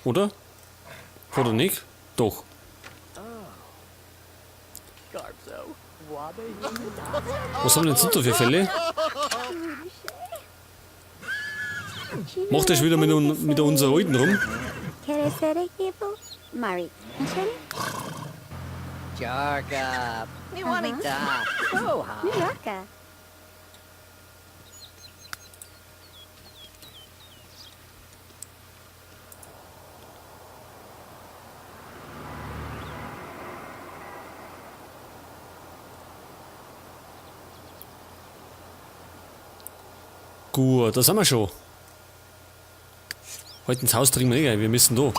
Oder? Oder nicht? Doch. Was haben wir denn sonst noch für Fälle? Macht euch wieder mit unserer Alten rum? Jarka, mi wanita, Oha. Gut, da sind wir schon. Heute ins Haus dringen wir nicht rein. Wir müssen da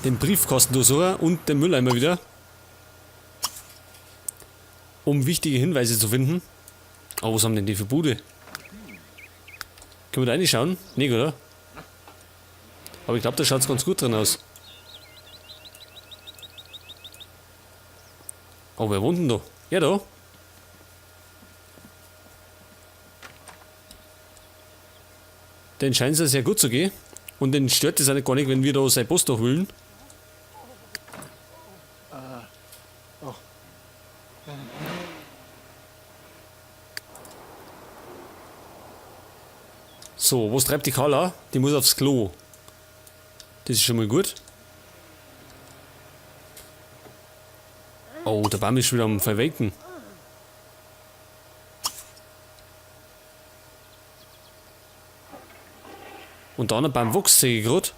den Briefkasten durchsuchen und den Mülleimer wieder. Um wichtige Hinweise zu finden. Oh, was haben denn die für Bude? Können wir da reinschauen? Nicht, oder? Aber ich glaube, da schaut es ganz gut drin aus. Oh, wer wohnt denn da? Ja, da. Den scheint es ja sehr gut zu gehen. Und den stört es eigentlich gar nicht, wenn wir da seine Post durchwühlen. So, was treibt die Carla? Die muss aufs Klo. Das ist schon mal gut. Oh, der Baum ist schon wieder am Verwelken. Und da noch beim Wuchs sehe ich gerade.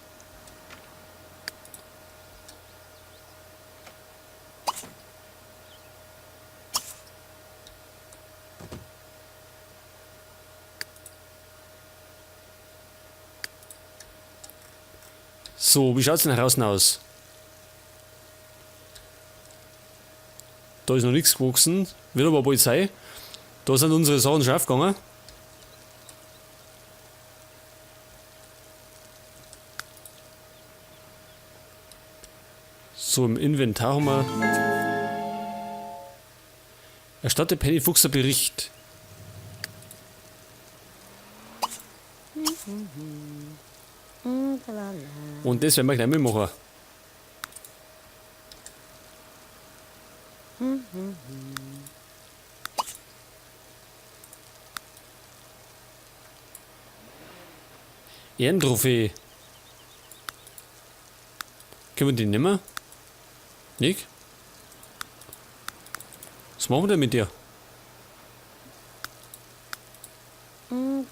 So, wie schaut es denn draußen aus? Da ist noch nichts gewachsen. Wird aber bald sein. Da sind unsere Sachen schon aufgegangen. So, im Inventar haben wir. Erstatte Penny Fuchser Bericht. Und das werden wir gleich mal machen. Ehrentrophäe. Können wir die nehmen? Nicht? Was machen wir denn mit dir?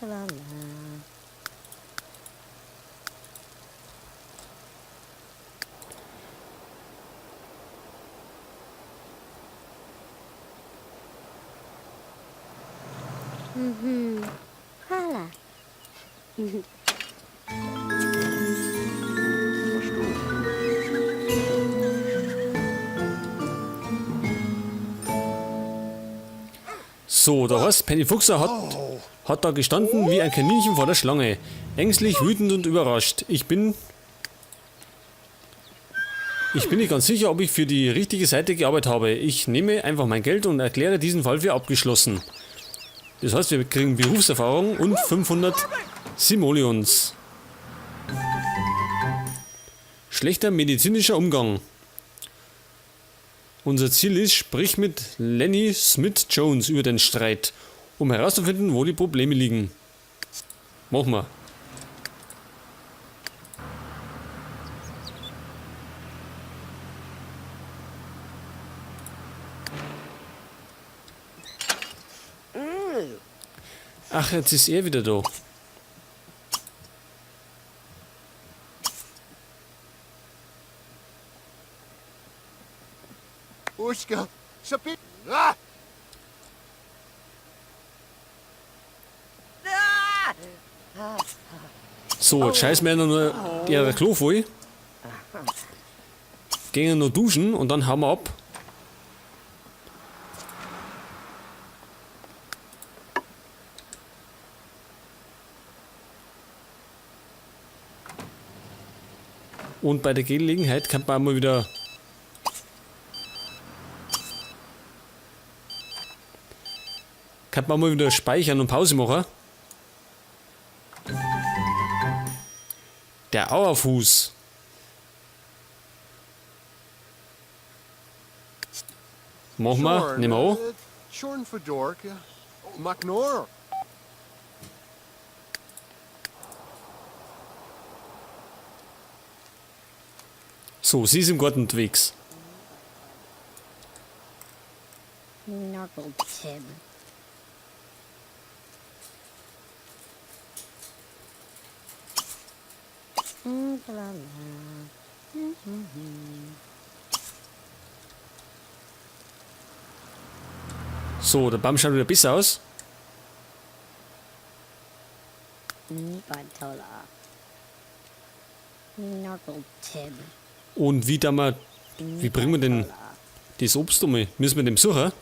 Hala. So, da heißt Penny Fuchser hat da gestanden wie ein Kaninchen vor der Schlange. Ängstlich, wütend und überrascht. Ich bin nicht ganz sicher, ob ich für die richtige Seite gearbeitet habe. Ich nehme einfach mein Geld und erkläre diesen Fall für abgeschlossen. Das heißt, wir kriegen Berufserfahrung und 500 Simoleons. Schlechter medizinischer Umgang. Unser Ziel ist, sprich mit Lenny Smith Jones über den Streit, um herauszufinden, wo die Probleme liegen. Mach mal. Ach, jetzt ist er wieder da. Uschka, Schapit. Ah! So, jetzt scheißen wir nur ihre Klo voll. Gehen nur duschen und dann hauen wir ab. Und bei der Gelegenheit kann man mal wieder speichern und Pause machen. Der Auerfuß. Machen wir, nehmen wir an. Shorn for Dork. McNor. So, sie ist im Garten unterwegs. Knuckle Tib. So, der Baum schaut wieder besser aus. Nipatola. Knuckle Tib. Und wie bringen wir denn das Obst um? Müssen wir dem suchen?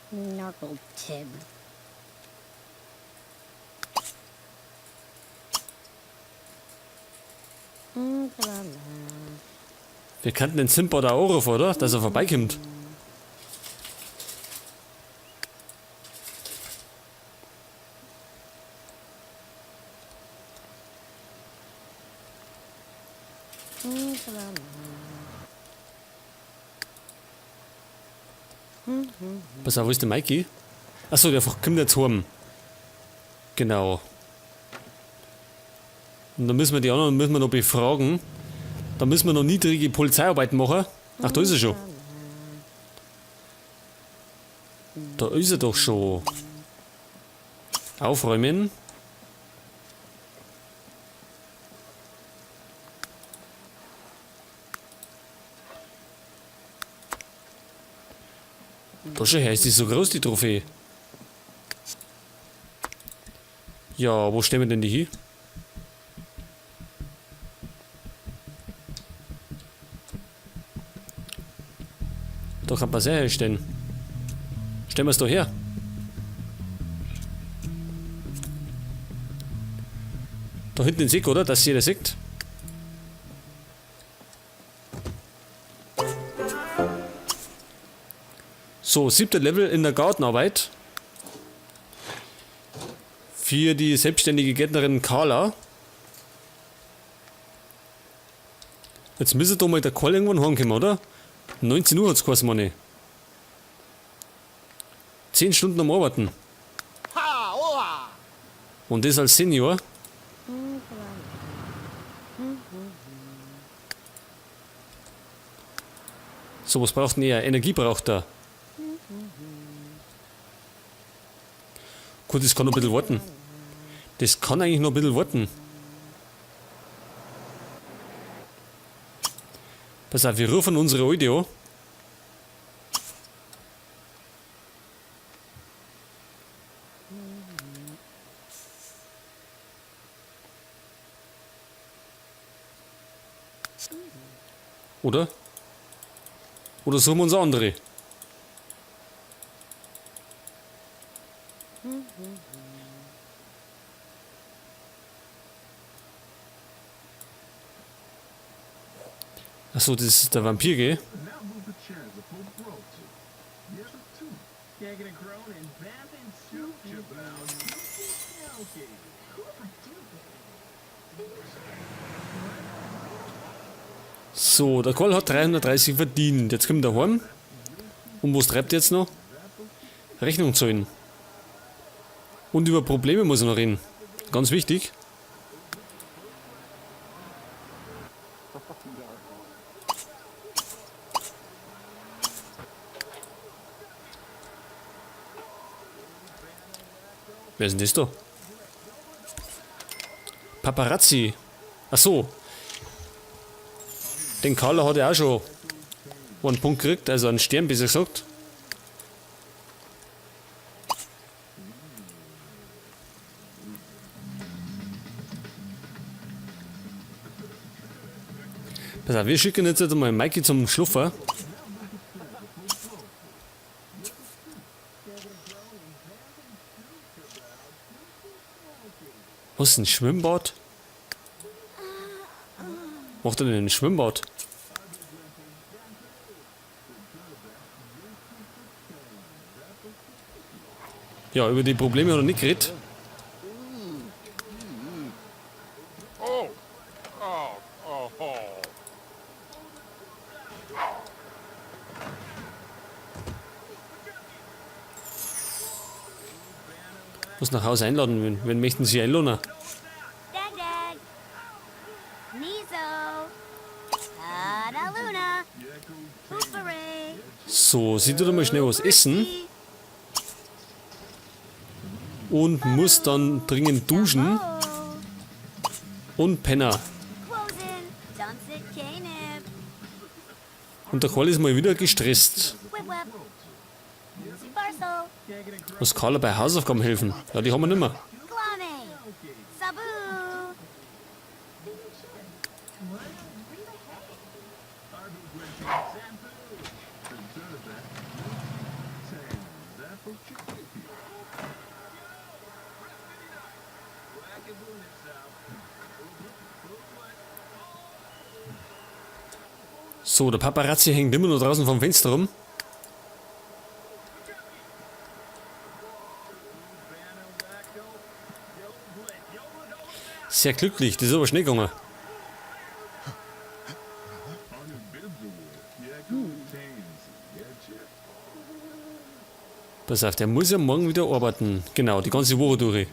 Knuckle Tib. Wir könnten den Simba da auch rufen, oder? Dass er vorbeikommt. Pass auf, wo ist der Mikey? Achso, der kommt jetzt heim. Genau. Und dann müssen wir die anderen noch befragen. Da müssen wir noch niedrige Polizeiarbeiten machen. Ach, da ist er schon. Da ist er doch schon. Aufräumen. Da schau her, ist die so groß, die Trophäe. Ja, wo stellen wir denn die hin? Da kann man sehr herstellen. Stellen wir es da her. Da hinten den Sieg, oder? Dass jeder sieht. So, 7. Level in der Gartenarbeit. Für die selbstständige Gärtnerin Carla. Jetzt müsste da mal der Call irgendwann heimkommen, oder? 19 Uhr hat es geheißen, Mann. 10 Stunden am Arbeiten. Ha! Oha! Und das als Senior. So, was braucht denn er? Energie braucht er. Gut, das kann noch ein bisschen warten. Das kann eigentlich noch ein bisschen warten. Pass auf, wir rufen unsere Alte an. Oder? Oder suchen wir uns eine andere? Achso, das ist der Vampir, gell? So, der Karl hat 330 verdient. Jetzt kommt er heim. Und was treibt er jetzt noch? Rechnung zahlen. Und über Probleme muss er noch reden. Ganz wichtig. Wer ist denn das da? Paparazzi. Ach so. Den Carla hat er auch schon einen Punkt gekriegt, also einen Stern, besser gesagt. Pass auf, wir schicken jetzt einmal Mikey zum Schluffer. Was ist ein Schwimmbad? Macht er denn ein Schwimmbad? Ja, über die Probleme hat er nicht geredet. Muss nach Hause einladen. Wen möchten Sie einladen? Dag Dag. Nizo. Ada Luna. Hoopere. So, sie tut mal schnell was essen und muss dann dringend duschen und pennen. Quozen. Johnson Canib. Und der Karl ist mal wieder gestresst. Whip Whip. Parcel. Muss Carla bei Hausaufgaben helfen? Ja, die haben wir nicht mehr. Glame. Sabu. So, der Paparazzi hängt immer nur draußen vom Fenster rum. Sehr glücklich, das ist aber schnell gegangen. Pass auf, der muss ja morgen wieder arbeiten. Genau, die ganze Woche durch.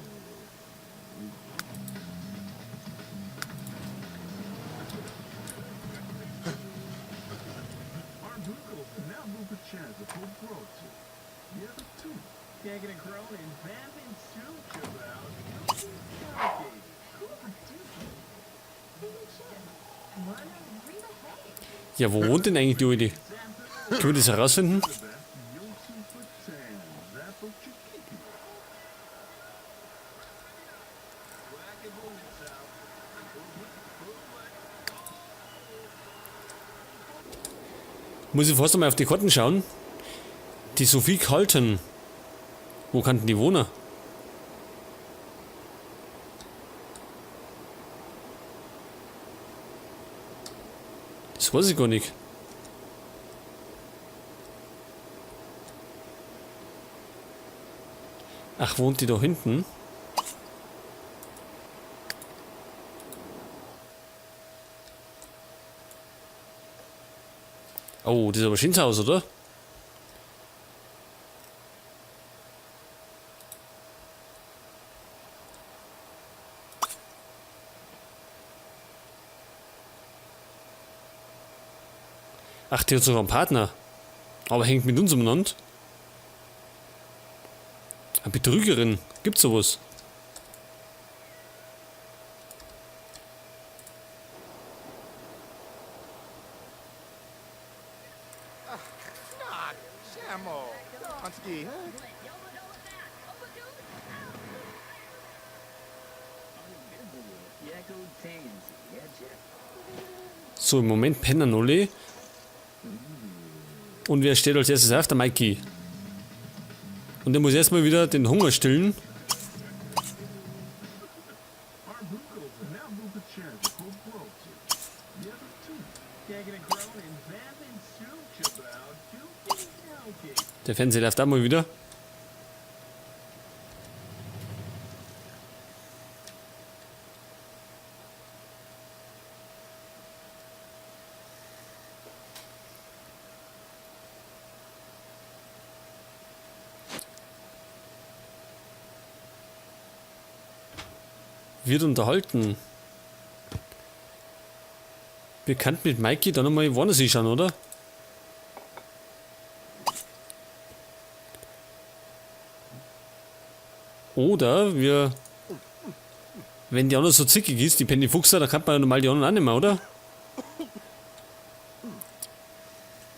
Ja, wo wohnt denn eigentlich die Alte? Können wir das herausfinden? Muss ich fast einmal auf die Karten schauen. Die Sophie Carlton. Wo kann denn die wohnen? Das weiß ich gar nicht. Ach, wohnt die da hinten? Oh, das ist aber ein schönes Haus, oder? Ach, die hat sogar einen Partner. Aber hängt mit uns umeinander. Eine Betrügerin. Gibt's sowas? Snot. Samo. Konski. So, im Moment pennen alle. Und wer steht als erstes auf? Der Mikey. Und der muss erstmal wieder den Hunger stillen. Der Fernseher läuft auch mal wieder. Wird unterhalten. Bekannt mit Mikey, dann nochmal woanders hinschauen, oder? Oder wir. Wenn die andere so zickig ist, die Penny Fuchser, dann kann man ja normal die anderen auch nicht mehr, oder?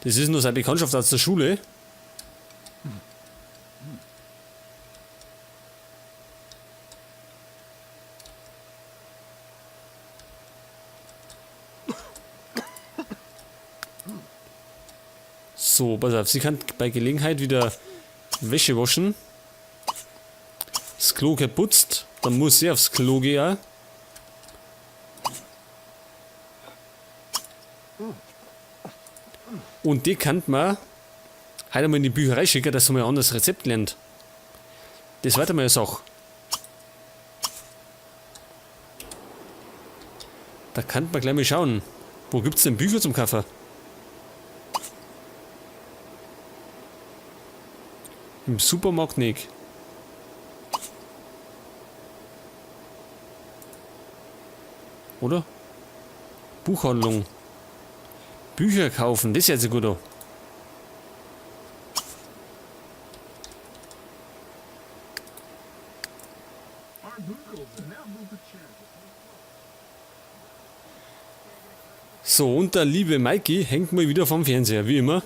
Das ist nur seine Bekanntschaft aus der Schule. So, pass auf, sie kann bei Gelegenheit wieder Wäsche waschen. Das Klo geputzt, dann muss sie aufs Klo gehen. Und die kann man heute einmal in die Bücherei schicken, dass sie mal ein anderes Rezept lernt. Das wird einmal eine Sache. Da kann man gleich mal schauen, wo gibt es denn Bücher zum Kaufen? Im Supermarkt nicht. Oder? Buchhandlung. Bücher kaufen, das ist jetzt gut. An. So, und der liebe Mikey hängt mal wieder vom Fernseher, wie immer.